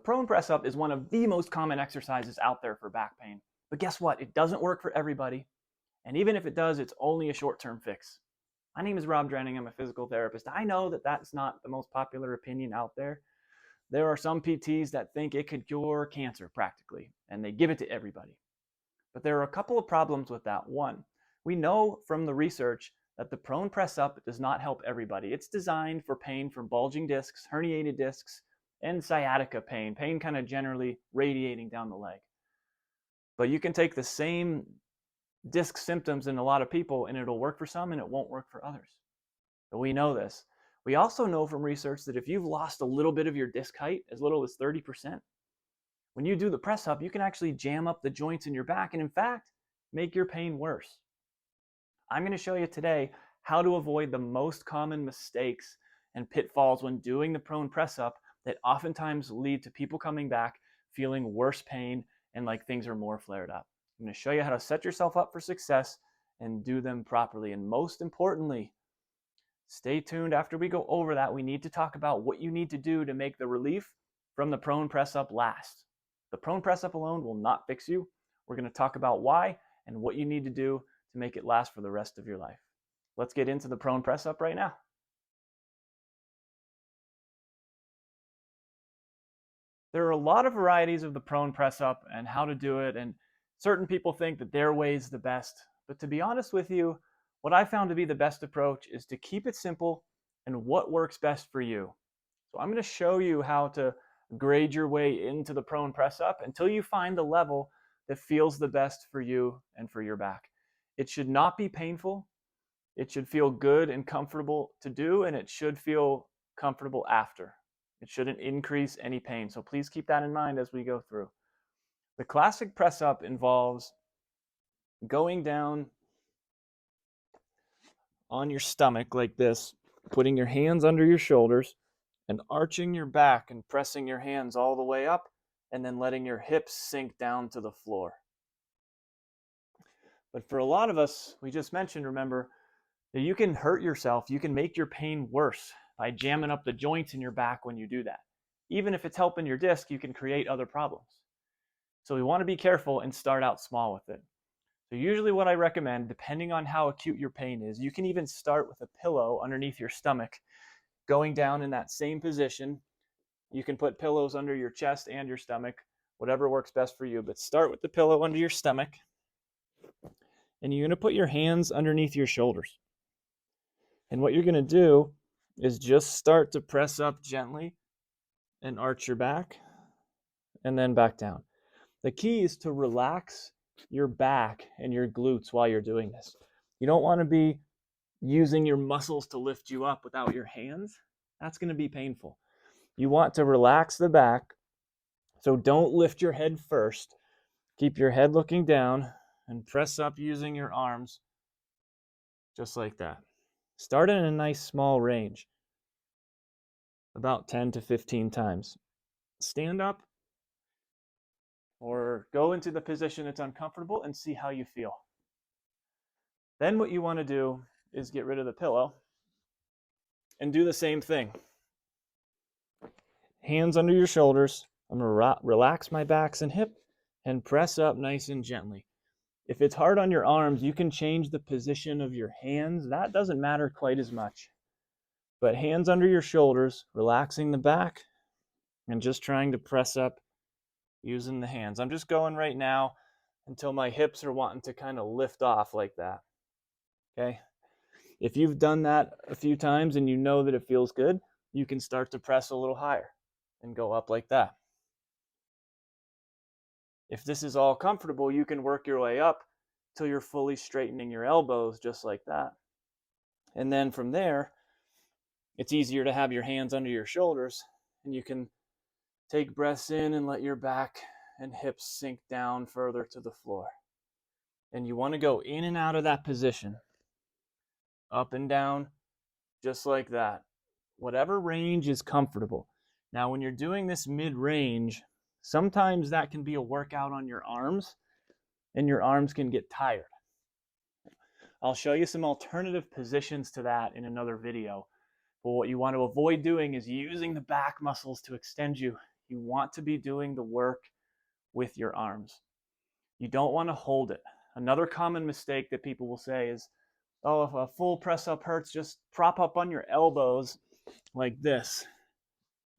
prone press up is one of the most common exercises out there for back pain. But guess what? It doesn't work for everybody. And even if it does, it's only a short-term fix. My name is Rob Drenning. I'm a physical therapist. I know that that's not the most popular opinion out there. There are some PTs that think it could cure cancer practically, and they give it to everybody. But there are a couple of problems with that. One, we know from the research that the prone press up does not help everybody. It's designed for pain from bulging discs, herniated discs, and sciatica pain kind of generally radiating down the leg. But you can take the same disc symptoms in a lot of people and it'll work for some and it won't work for others. But we know this. We also know from research that if you've lost a little bit of your disc height, as little as 30%, when you do the press up, you can actually jam up the joints in your back and in fact, make your pain worse. I'm going to show you today how to avoid the most common mistakes and pitfalls when doing the prone press up that oftentimes lead to people coming back feeling worse pain and like things are more flared up. I'm going to show you how to set yourself up for success and do them properly. And most importantly, stay tuned. After we go over that, we need to talk about what you need to do to make the relief from the prone press up last. The prone press up alone will not fix you. We're going to talk about why and what you need to do to make it last for the rest of your life. Let's get into the prone press up right now. There are a lot of varieties of the prone press up and how to do it, and certain people think that their way is the best. But to be honest with you, what I found to be the best approach is to keep it simple and what works best for you. So I'm going to show you how to grade your way into the prone press up until you find the level that feels the best for you and for your back. It should not be painful. It should feel good and comfortable to do, and it should feel comfortable after. It shouldn't increase any pain. So please keep that in mind as we go through. The classic press up involves going down on your stomach like this, putting your hands under your shoulders and arching your back and pressing your hands all the way up and then letting your hips sink down to the floor. But for a lot of us, we just mentioned, remember, that you can hurt yourself. You can make your pain worse by jamming up the joints in your back when you do that. Even if it's helping your disc, you can create other problems. So we want to be careful and start out small with it. So usually what I recommend, depending on how acute your pain is, you can even start with a pillow underneath your stomach, going down in that same position. You can put pillows under your chest and your stomach, whatever works best for you, but start with the pillow under your stomach. And you're going to put your hands underneath your shoulders. And what you're going to do is just start to press up gently and arch your back and then back down. The key is to relax your back and your glutes while you're doing this. You don't want to be using your muscles to lift you up without your hands. That's going to be painful. You want to relax the back, so don't lift your head first. Keep your head looking down and press up using your arms just like that. Start in a nice small range, about 10 to 15 times. Stand up or go into the position that's uncomfortable and see how you feel. Then what you want to do is get rid of the pillow and do the same thing. Hands under your shoulders. I'm going to relax my backs and hip and press up nice and gently. If it's hard on your arms, you can change the position of your hands. That doesn't matter quite as much. But hands under your shoulders, relaxing the back, and just trying to press up using the hands. I'm just going right now until my hips are wanting to kind of lift off like that. Okay? If you've done that a few times and you know that it feels good, you can start to press a little higher and go up like that. If this is all comfortable, you can work your way up till you're fully straightening your elbows just like that. And then from there, it's easier to have your hands under your shoulders and you can take breaths in and let your back and hips sink down further to the floor. And you want to go in and out of that position, up and down, just like that. Whatever range is comfortable. Now, when you're doing this mid-range, sometimes that can be a workout on your arms, and your arms can get tired. I'll show you some alternative positions to that in another video. But what you want to avoid doing is using the back muscles to extend you You want to be doing the work with your arms. You don't want to hold it. Another common mistake that people will say is, oh, if a full press up hurts, just prop up on your elbows like this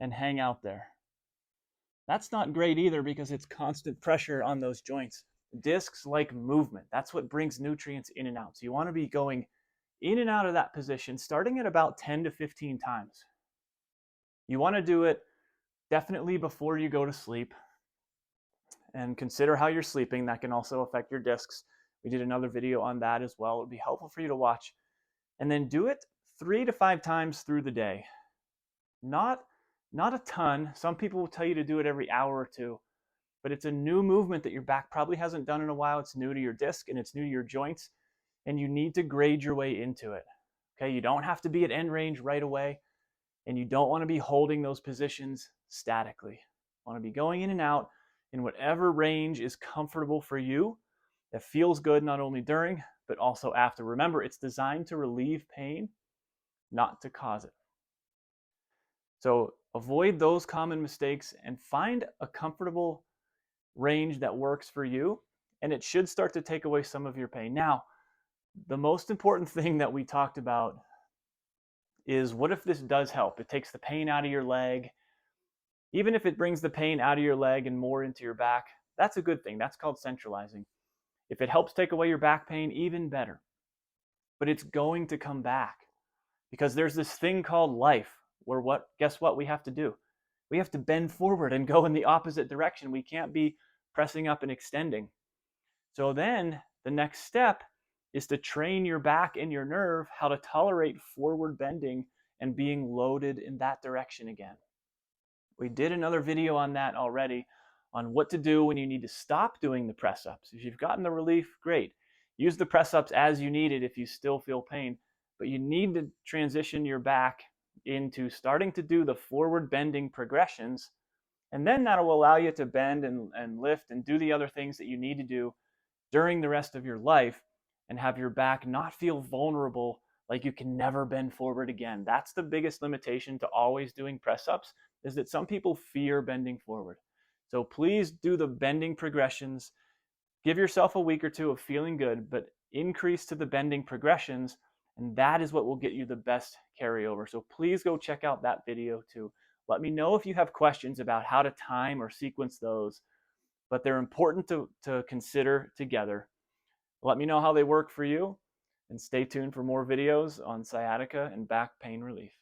and hang out there. That's not great either because it's constant pressure on those joints. Discs like movement. That's what brings nutrients in and out. So you want to be going in and out of that position, starting at about 10 to 15 times. You want to do it definitely before you go to sleep, and consider how you're sleeping. That can also affect your discs. We did another video on that as well. It would be helpful for you to watch. And then do it 3 to 5 times through the day. Not a ton. Some people will tell you to do it every hour or two, but it's a new movement that your back probably hasn't done in a while. It's new to your disc and it's new to your joints, and you need to grade your way into it. Okay, you don't have to be at end range right away, and you don't want to be holding those positions statically. You want to be going in and out in whatever range is comfortable for you, that feels good not only during, but also after. Remember, it's designed to relieve pain, not to cause it. So avoid those common mistakes and find a comfortable range that works for you, and it should start to take away some of your pain. Now, the most important thing that we talked about is, what if this does help? It takes the pain out of your leg. Even if it brings the pain out of your leg and more into your back, that's a good thing. That's called centralizing. If it helps take away your back pain, even better. But it's going to come back because there's this thing called life where guess what we have to do? We have to bend forward and go in the opposite direction. We can't be pressing up and extending. So then the next step is to train your back and your nerve how to tolerate forward bending and being loaded in that direction again. We did another video on that already, on what to do when you need to stop doing the press ups. If you've gotten the relief, great. Use the press ups as you need it if you still feel pain, but you need to transition your back into starting to do the forward bending progressions, and then that will allow you to bend and lift and do the other things that you need to do during the rest of your life, and have your back not feel vulnerable like you can never bend forward again. That's the biggest limitation to always doing press ups, is that some people fear bending forward. So please do the bending progressions. Give yourself a week or two of feeling good, but increase to the bending progressions, and that is what will get you the best carryover. So please go check out that video too. Let me know if you have questions about how to time or sequence those, but they're important to consider together. Let me know how they work for you, and stay tuned for more videos on sciatica and back pain relief.